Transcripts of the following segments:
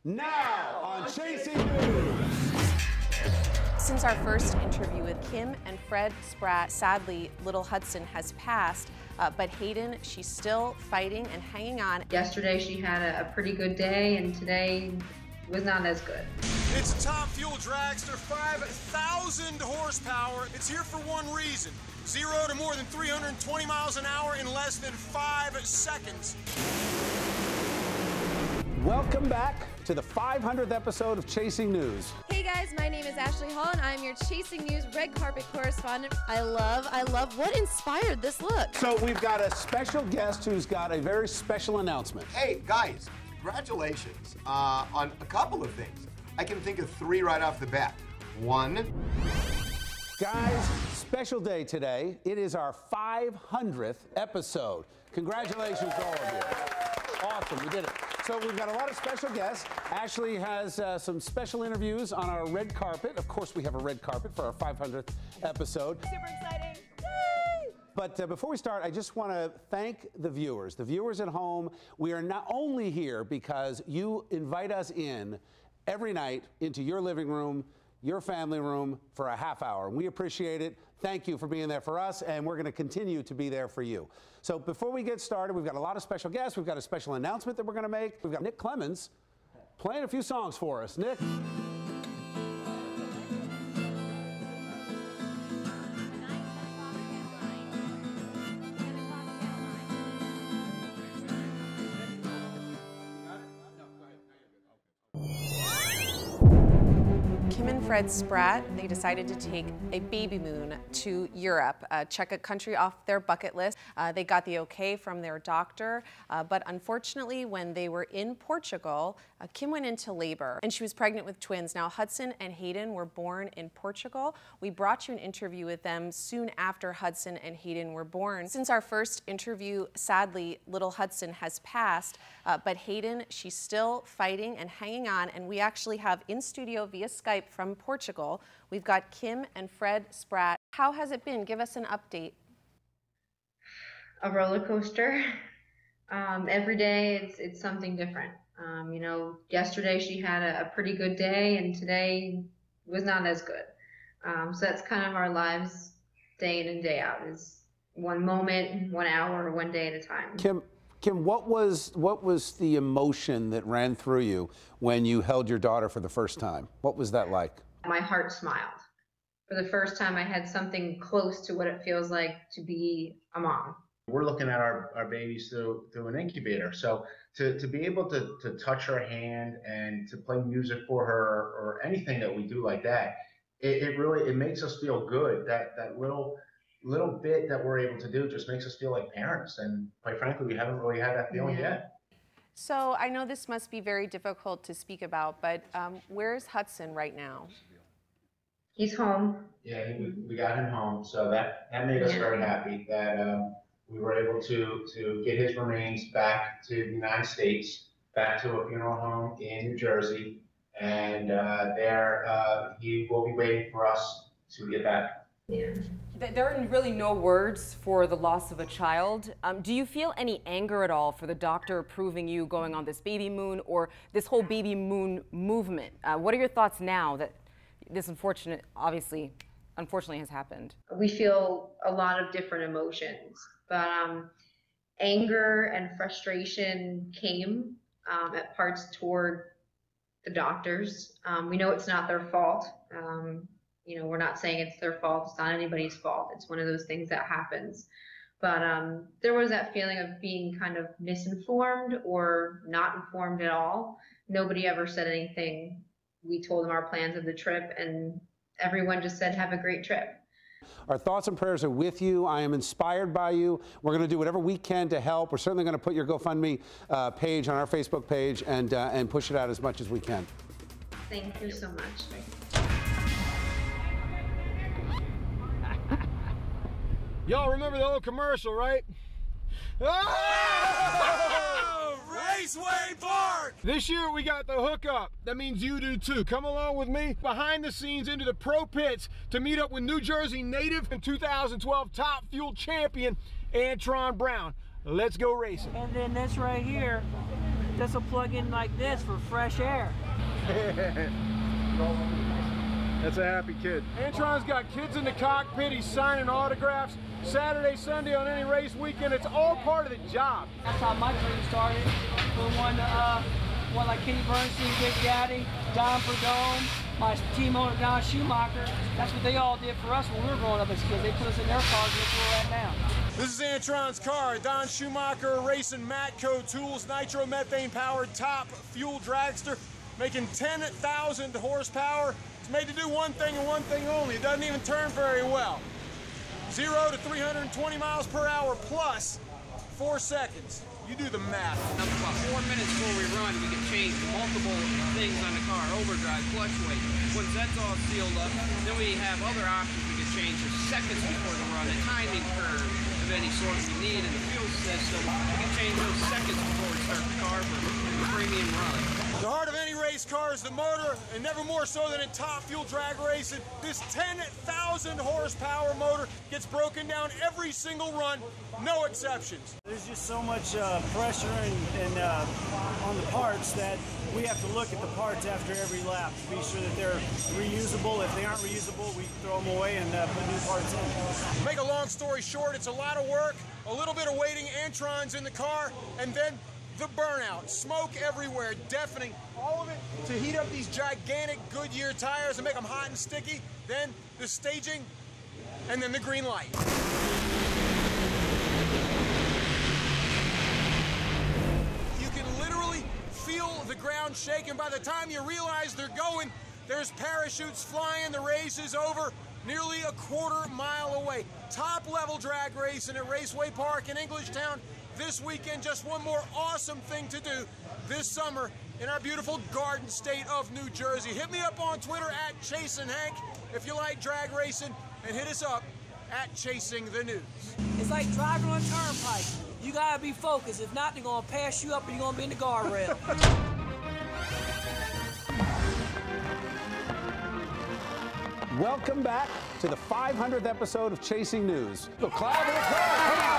Now on Chasing News. Since our first interview with Kim and Fred Spratt, sadly, little Hudson has passed, but Hayden, she's still fighting and hanging on. Yesterday she had a pretty good day, and today was not as good. It's a top fuel dragster, 5,000 horsepower. It's here for one reason: 0 to more than 320 miles an hour in less than 5 seconds. Welcome back to the 500th episode of Chasing News. Hey guys, my name is Ashley Hall and I'm your Chasing News red carpet correspondent. I love what inspired this look. So we've got a special guest who's got a very special announcement. Hey guys, congratulations on a couple of things. I can think of 3 right off the bat. 1. Guys, special day today. It is our 500th episode. Congratulations to all of you. Awesome, we did it. So we've got a lot of special guests. Ashley has some special interviews on our red carpet. Of course, we have a red carpet for our 500th episode. Super exciting. Yay! But before we start, I just want to thank the viewers at home. We are not only here because you invite us in every night into your living room, your family room for a half hour. We appreciate it. Thank you for being there for us, and we're going to continue to be there for you. So before we get started, we've got a lot of special guests. We've got a special announcement that we're going to make. We've got Nick Clemens playing a few songs for us. Nick. Kim and Fred Spratt, they decided to take a Babymoon to Europe, check a country off their bucket list. They got the okay from their doctor, but unfortunately when they were in Portugal, Kim went into labor and she was pregnant with twins. Now Hudson and Hayden were born in Portugal. We brought you an interview with them soon after Hudson and Hayden were born. Since our first interview, sadly, little Hudson has passed, but Hayden, she's still fighting and hanging on, and we actually have in studio via Skype from Portugal, we've got Kim and Fred Spratt. How has it been? Give us an update. A roller coaster. Every day it's something different. You know, yesterday she had a pretty good day, and today was not as good. So that's kind of our lives day in and day out, is one moment, 1 hour, 1 day at a time. Kim, what was the emotion that ran through you when you held your daughter for the first time? What was that like? My heart smiled. For the first time, I had something close to what it feels like to be a mom. We're looking at our babies through an incubator. So to be able to touch her hand and to play music for her or anything that we do like that, it really makes us feel good. That little bit that we're able to do just makes us feel like parents. And quite frankly, we haven't really had that feeling yet. So I know this must be very difficult to speak about, but where's Hudson right now? He's home. Yeah, we got him home, so that made us very happy that we were able to get his remains back to the United States, back to a funeral home in New Jersey, and there he will be waiting for us to get back. Yeah. There are really no words for the loss of a child. Do you feel any anger at all for the doctor approving you going on this Babymoon or this whole Babymoon movement? What are your thoughts now that this unfortunately has happened? We feel a lot of different emotions, but anger and frustration came at parts toward the doctors. We know it's not their fault. You know, we're not saying it's their fault. It's not anybody's fault. It's one of those things that happens. But there was that feeling of being kind of misinformed or not informed at all. Nobody ever said anything. We told them our plans of the trip, and everyone just said, have a great trip. Our thoughts and prayers are with you. I am inspired by you. We're going to do whatever we can to help. We're certainly going to put your GoFundMe page on our Facebook page and push it out as much as we can. Thank you so much. Y'all remember the old commercial, right? Oh! Raceway Park! This year we got the hookup. That means you do too. Come along with me behind the scenes into the pro pits to meet up with New Jersey native and 2012 Top Fuel champion Antron Brown. Let's go racing. And then this right here this will plug in like this for fresh air. That's a happy kid. Antron's got kids in the cockpit. He's signing autographs Saturday, Sunday, on any race weekend. It's all part of the job. That's how my dream started. From one like Kenny Bernstein, Big Daddy, Don Perdome, my team owner Don Schumacher. That's what they all did for us when we were growing up as kids. They put us in their cars and that's where we're at now. This is Antron's car. Don Schumacher racing Matco Tools, nitromethane powered top fuel dragster, making 10,000 horsepower. It's made to do one thing and one thing only. It doesn't even turn very well. 0 to 320 miles per hour plus 4 seconds. You do the math. About 4 minutes before we run, we can change multiple things on the car, overdrive, clutch weight. Once that's all sealed up, then we have other options we can change for seconds before the run, a timing curve of any sort we need in the fuel system. We can change those seconds before we start the car for the premium run. The heart of any race car is the motor, and never more so than in top fuel drag racing. This 10,000 horsepower motor gets broken down every single run, no exceptions. There's just so much pressure and on the parts that we have to look at the parts after every lap to be sure that they're reusable. If they aren't reusable, we throw them away and put new parts in. Make a long story short, it's a lot of work, a little bit of waiting Antrons in the car, and then the burnout, smoke everywhere, deafening, all of it to heat up these gigantic Goodyear tires and make them hot and sticky, then the staging, and then the green light. You can literally feel the ground shaking. By the time you realize they're going, there's parachutes flying, the race is over, nearly a quarter mile away. Top level drag racing at Raceway Park in Englishtown. This weekend, just one more awesome thing to do this summer in our beautiful Garden State of New Jersey. Hit me up on Twitter at ChasingHank if you like drag racing, and hit us up at Chasing the News. It's like driving on a turnpike. You gotta be focused. If not, they're gonna pass you up and you're gonna be in the guardrail. Welcome back to the 500th episode of Chasing News. Clap and applause, come on!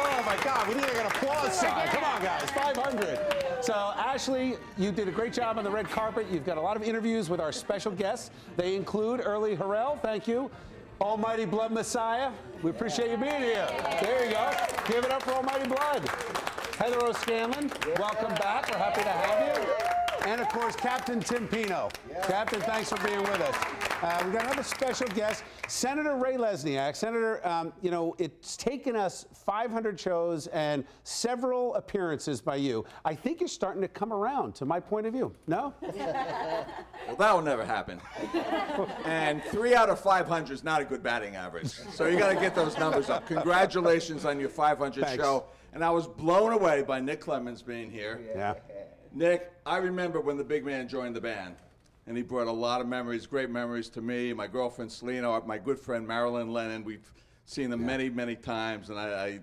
Oh my God, we need like an applause sign. Come on, guys, 500. So, Ashley, you did a great job on the red carpet. You've got a lot of interviews with our special guests. They include Early Harrell, thank you. Almighty Blood Messiah, we appreciate you being here. There you go. Give it up for Almighty Blood. Heather O'Scanlan, welcome back. We're happy to have you. And, of course, Captain Tim Pino. Captain, thanks for being with us. We've got another special guest, Senator Ray Lesniak. Senator, you know, it's taken us 500 shows and several appearances by you. I think you're starting to come around to my point of view. No? Well, that will never happen. And 3 out of 500 is not a good batting average. So you got to get those numbers up. Congratulations on your 500 show. And I was blown away by Nick Clemens being here. Yeah. Nick, I remember when the big man joined the band, and he brought a lot of memories, great memories to me, my girlfriend Selena, my good friend Marilyn Lennon. We've seen them many, many times, and I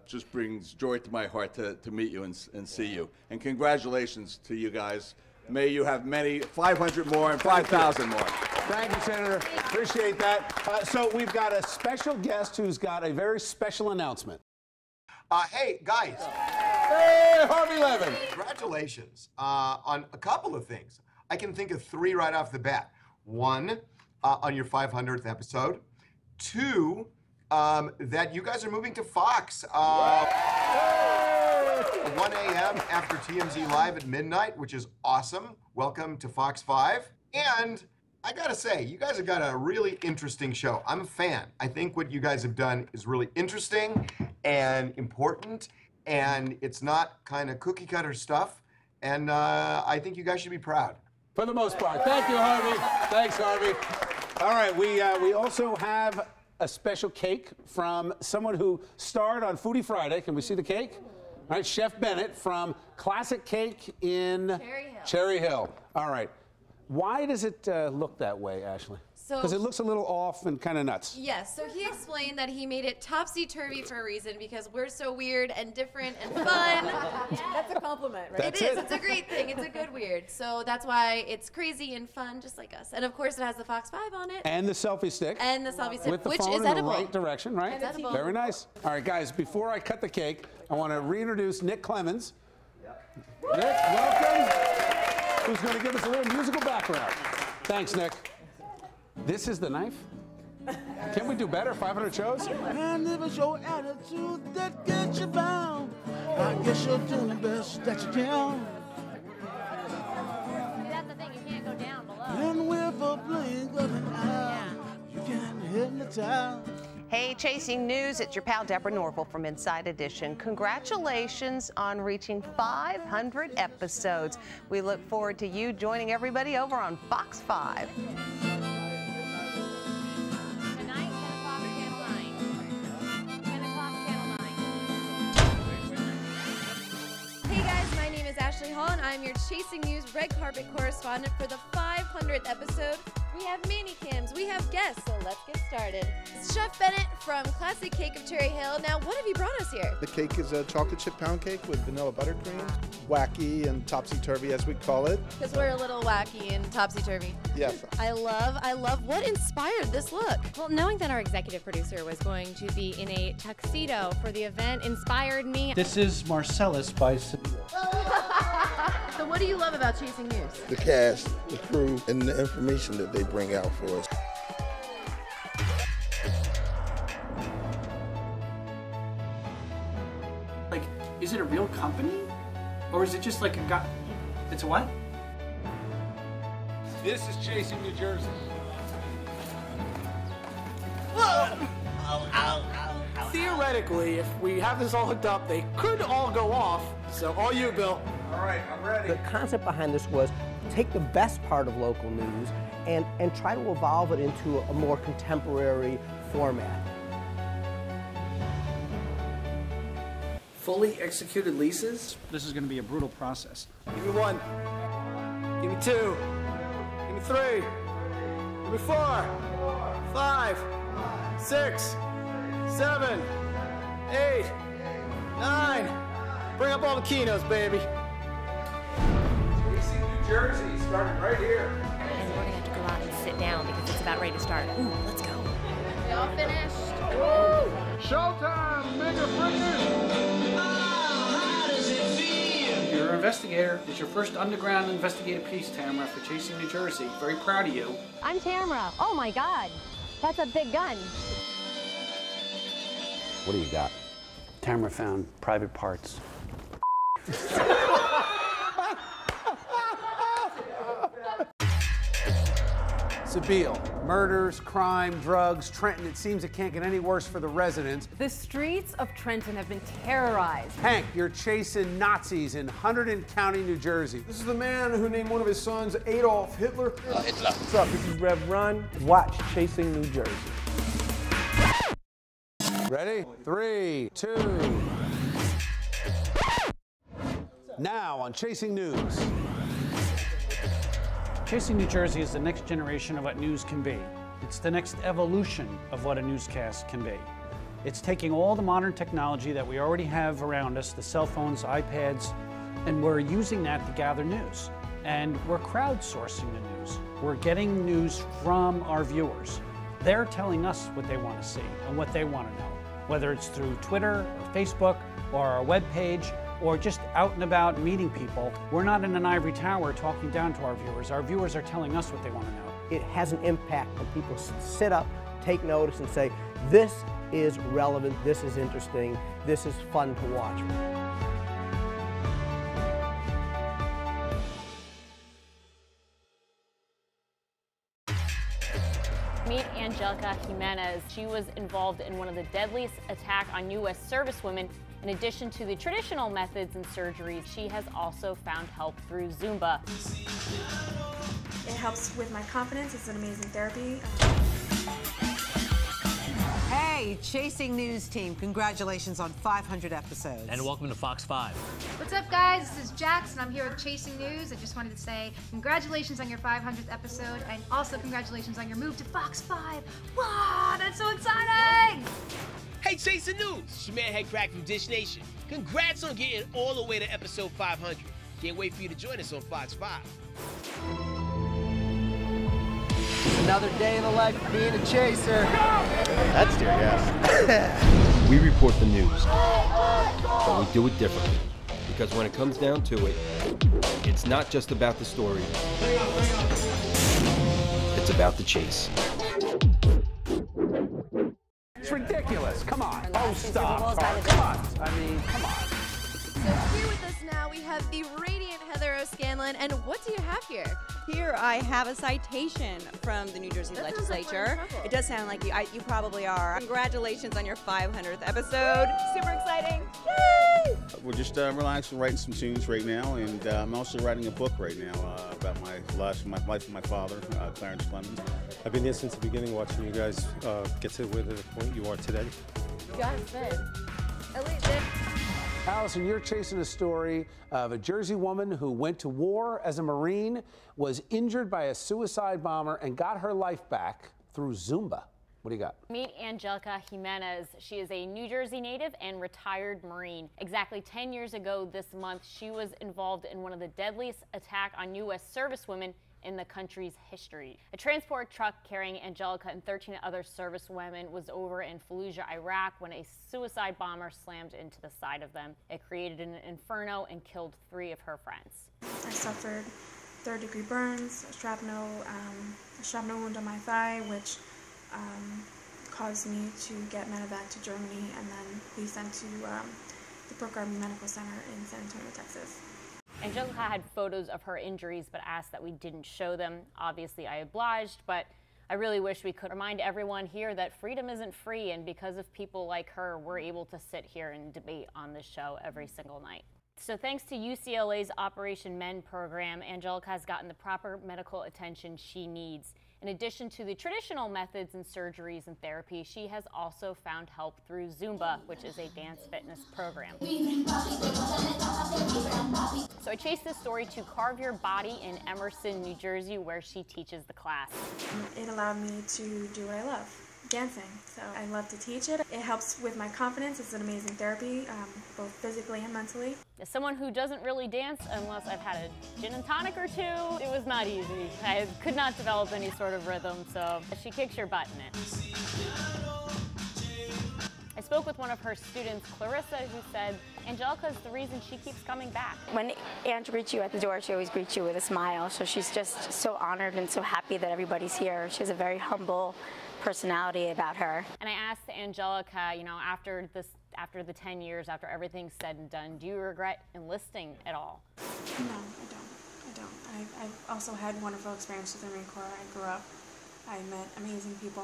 just brings joy to my heart to meet you and see you. And congratulations to you guys. May you have many, 500 more and 5,000 more. Thank you, Senator. Appreciate that. So we've got a special guest who's got a very special announcement. Hey, guys. Hey, Harvey Levin. Congratulations on a couple of things. I can think of 3 right off the bat. 1, on your 500th episode. 2, that you guys are moving to Fox. 1 a.m. after TMZ Live at midnight, which is awesome. Welcome to Fox 5. And I gotta say, you guys have got a really interesting show. I'm a fan. I think what you guys have done is really interesting and important, and it's not kind of cookie cutter stuff. And I think you guys should be proud. For the most part. Thank you, Harvey. Thanks, Harvey. All right, we also have a special cake from someone who starred on Foodie Friday. Can we see the cake? All right, Chef Bennett from Classic Cake in Cherry Hill. All right. Why does it look that way, Ashley? Because it looks a little off and kind of nuts. Yes, so he explained that he made it topsy-turvy for a reason because we're so weird and different and fun. That's a compliment, right? It is. It's a great thing. It's a good weird. So that's why it's crazy and fun, just like us. And of course, it has the Fox 5 on it. And the selfie stick. And the selfie stick, with the which phone is in edible. the right direction, right? It's edible. Very nice. All right, guys, before I cut the cake, I want to reintroduce Nick Clemens. Nick, welcome. Who's going to give us a little musical background. Thanks, Nick. This is the knife? Can we do better? 500 shows? And if it's your attitude that gets you bound, I guess you're doing the best that you can. That's the thing, you can't go down below. And with a blink of an eye, you can hypnotize. Hey, Chasing News, it's your pal Deborah Norville from Inside Edition. Congratulations on reaching 500 episodes. We look forward to you joining everybody over on Fox 5. Tonight, 10 o'clock, Channel 9. 10 o'clock, Channel 9. Hey guys, my name is Ashley Hall and I'm your Chasing News red carpet correspondent for the 500th episode. We have mini cams, we have guests, so let's get started. Chef Bennett from Classic Cake of Cherry Hill. Now, what have you brought us here? The cake is a chocolate chip pound cake with vanilla buttercream. Wacky and topsy-turvy, as we call it. Because we're a little wacky and topsy-turvy. Yes. I love what inspired this look. Well, knowing that our executive producer was going to be in a tuxedo for the event inspired me. This is Marcellus by Seville. So what do you love about Chasing News? The cast, the crew, and the information that they bring out for us. Like, is it a real company? Or is it just like a guy? It's a what? This is Chasing New Jersey. Theoretically, if we have this all hooked up, they could all go off. So all you, Bill. All right, I'm ready. The concept behind this was take the best part of local news and try to evolve it into a more contemporary format. Fully executed leases? This is going to be a brutal process. Give me 1. Give me 2. Give me 3. Give me 4. 5. 6. 7. 8. 9. Bring up all the keynotes, baby. Chasing New Jersey, starting right here. And we're going to have to go out and sit down because it's about ready to start. Ooh, let's go. We all finished. Woo! Showtime, mega freakers! You're an investigator. It's your first underground investigative piece, Tamara, for Chasing New Jersey. Very proud of you. I'm Tamara. Oh my God, that's a big gun. What do you got? Tamara found private parts. Seville, murders, crime, drugs. Trenton, it seems it can't get any worse for the residents. The streets of Trenton have been terrorized. Hank, you're chasing Nazis in Hunterdon County, New Jersey. This is the man who named one of his sons Adolf Hitler. What's up? This is Rev Run. Watch Chasing New Jersey. Ready? 3, 2. Now on Chasing News. Chasing New Jersey is the next generation of what news can be. It's the next evolution of what a newscast can be. It's taking all the modern technology that we already have around us, the cell phones, iPads, and we're using that to gather news. And we're crowdsourcing the news. We're getting news from our viewers. They're telling us what they want to see and what they want to know, whether it's through Twitter or Facebook or our webpage, or just out and about meeting people. We're not in an ivory tower talking down to our viewers. Our viewers are telling us what they want to know. It has an impact when people sit up, take notice, and say, this is relevant, this is interesting, this is fun to watch. Meet Angelica Jimenez. She was involved in one of the deadliest attacks on U.S. servicewomen. In addition to the traditional methods and surgeries, she has also found help through Zumba. It helps with my confidence. It's an amazing therapy. Hey, Chasing News team, congratulations on 500 episodes. And welcome to Fox 5. What's up, guys? This is Jax, and I'm here with Chasing News. I just wanted to say congratulations on your 500th episode, and also congratulations on your move to Fox 5. Wow, that's so exciting! Hey, Chasing News, it's your man Hank Crack from Dish Nation. Congrats on getting all the way to episode 500. Can't wait for you to join us on Fox 5. Another day in the life of being a chaser. That's tear gas. We report the news, but we do it differently. Because when it comes down to it, It's not just about the story. It's about the chase. It's ridiculous. Come on. Oh, stop. Come on. I mean, come on. So here with us now, we have the radiant Heather O'Scanlan. And what do you have here? Here I have a citation from the New Jersey That sounds legislature. like we're in trouble. It does sound like you probably are. Congratulations on your 500th episode. Super exciting. Yay! We're just relaxing, writing some tunes right now, and I'm also writing a book right now about my life of my father, Clarence Clemens. I've been here since the beginning, watching you guys get to where the point you are today. God forbid. Allison, you're chasing a story of a Jersey woman who went to war as a Marine, was injured by a suicide bomber, and got her life back through Zumba. What do you got? Meet Angelica Jimenez. She is a New Jersey native and retired Marine. Exactly 10 years ago this month, she was involved in one of the deadliest attacks on U.S. servicewomen in the country's history. A transport truck carrying Angelica and 13 other servicewomen was over in Fallujah, Iraq, when a suicide bomber slammed into the side of them. It created an inferno and killed 3 of her friends. I suffered third-degree burns, a shrapnel wound on my thigh, which caused me to get medevac to Germany and then be sent to the Brooke Army Medical Center in San Antonio, Texas. Angelica had photos of her injuries but asked that we didn't show them. Obviously, I obliged, but I really wish we could remind everyone here that freedom isn't free, and because of people like her, we're able to sit here and debate on this show every single night. So thanks to UCLA's Operation Men program, Angelica has gotten the proper medical attention she needs. In addition to the traditional methods and surgeries and therapy, she has also found help through Zumba, which is a dance fitness program. So I chased this story to Carve Your Body in Emerson, New Jersey, where she teaches the class. It allowed me to do what I love, dancing. So I love to teach it. It helps with my confidence. It's an amazing therapy, both physically and mentally. As someone who doesn't really dance unless I've had a gin and tonic or 2, it was not easy. I could not develop any sort of rhythm, so she kicks your butt in it. I spoke with one of her students, Clarissa, who said Angelica is the reason she keeps coming back. When Ange greets you at the door, she always greets you with a smile, so she's just so honored and so happy that everybody's here. She has a very humble personality about her. And I asked Angelica, you know, after the 10 years, after everything's said and done, do you regret enlisting at all? No, I don't. I've also had wonderful experiences with the Marine Corps. I grew up, I met amazing people,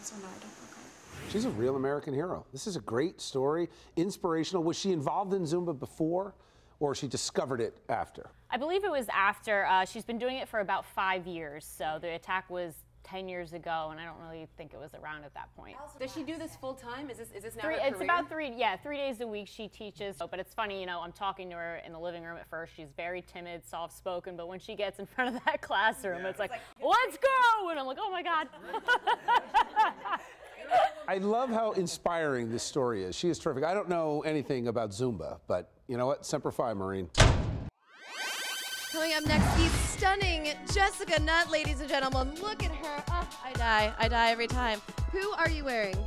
so no, I don't regret. She's a real American hero. This is a great story, inspirational. Was she involved in Zumba before, or she discovered it after? I believe it was after. She's been doing it for about 5 years, so the attack was 10 years ago, and I don't really think it was around at that point. Does she do this full time? Is this now her It's career? about 3 days a week she teaches. But it's funny, you know, I'm talking to her in the living room at first. She's very timid, soft-spoken, but when she gets in front of that classroom, it's like, let's go! And I'm like, oh my God. I love how inspiring this story is. She is terrific. I don't know anything about Zumba, but you know what? Semper Fi, Marine. Coming up next, the stunning Jessica Nutt, ladies and gentlemen. Look at her. Oh, I die every time. Who are you wearing?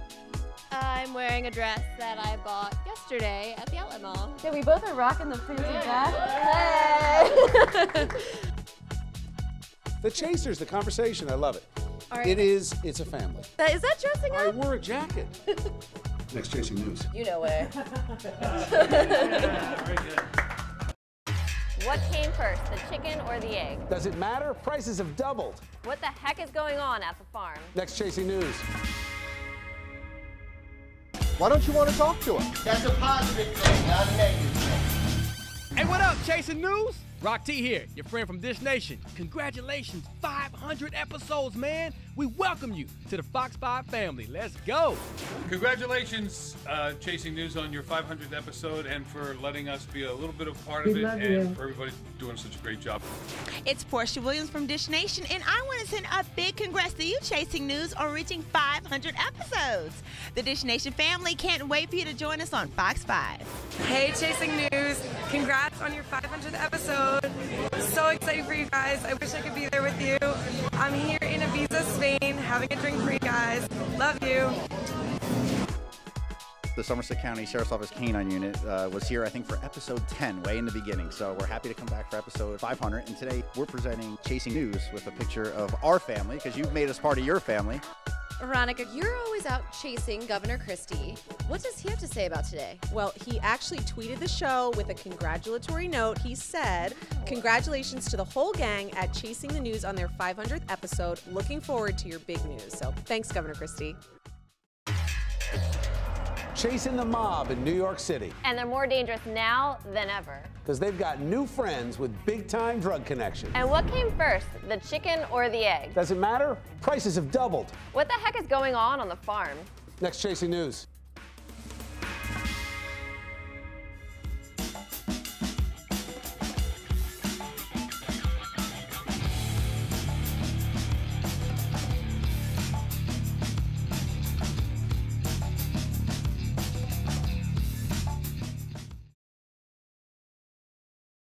I'm wearing a dress that I bought yesterday at the outlet mall. Okay, we both are rocking the fancy dress. Hey! The Chasers, the conversation, I love it. All right. It's a family. Is that dressing up? I wore a jacket. Next Chasing News. You know where. Very good. What came first, the chicken or the egg? Does it matter? Prices have doubled. What the heck is going on at the farm? Next Chasing News. Why don't you want to talk to us? That's a positive thing, not a negative thing. Hey, what up, Chasing News? Rock T here, your friend from Dish Nation. Congratulations, 500 episodes, man. We welcome you to the Fox 5 family. Let's go. Congratulations, Chasing News, on your 500th episode and for letting us be a little bit of part of We it love and you. for everybody doing such a great job. It's Portia Williams from Dish Nation, and I want to send a big congrats to you, Chasing News, on reaching 500 episodes. The Dish Nation family can't wait for you to join us on Fox 5. Hey, Chasing News. Congrats on your 500th episode. So excited for you guys. I wish I could be there with you. I'm here in Ibiza, Spain, having a drink for you guys. Love you. The Somerset County Sheriff's Office Canine Unit was here, I think, for episode 10, way in the beginning. So we're happy to come back for episode 500. And today we're presenting Chasing News with a picture of our family, because you've made us part of your family. Veronica, you're always out chasing Governor Christie. What does he have to say about today? Well, he actually tweeted the show with a congratulatory note. He said, "Congratulations to the whole gang at Chasing the News on their 500th episode. Looking forward to your big news." So thanks, Governor Christie. Chasing the mob in New York City. And they're more dangerous now than ever. Because they've got new friends with big-time drug connections. And what came first, the chicken or the egg? Does it matter? Prices have doubled. What the heck is going on the farm? Next Chasing News.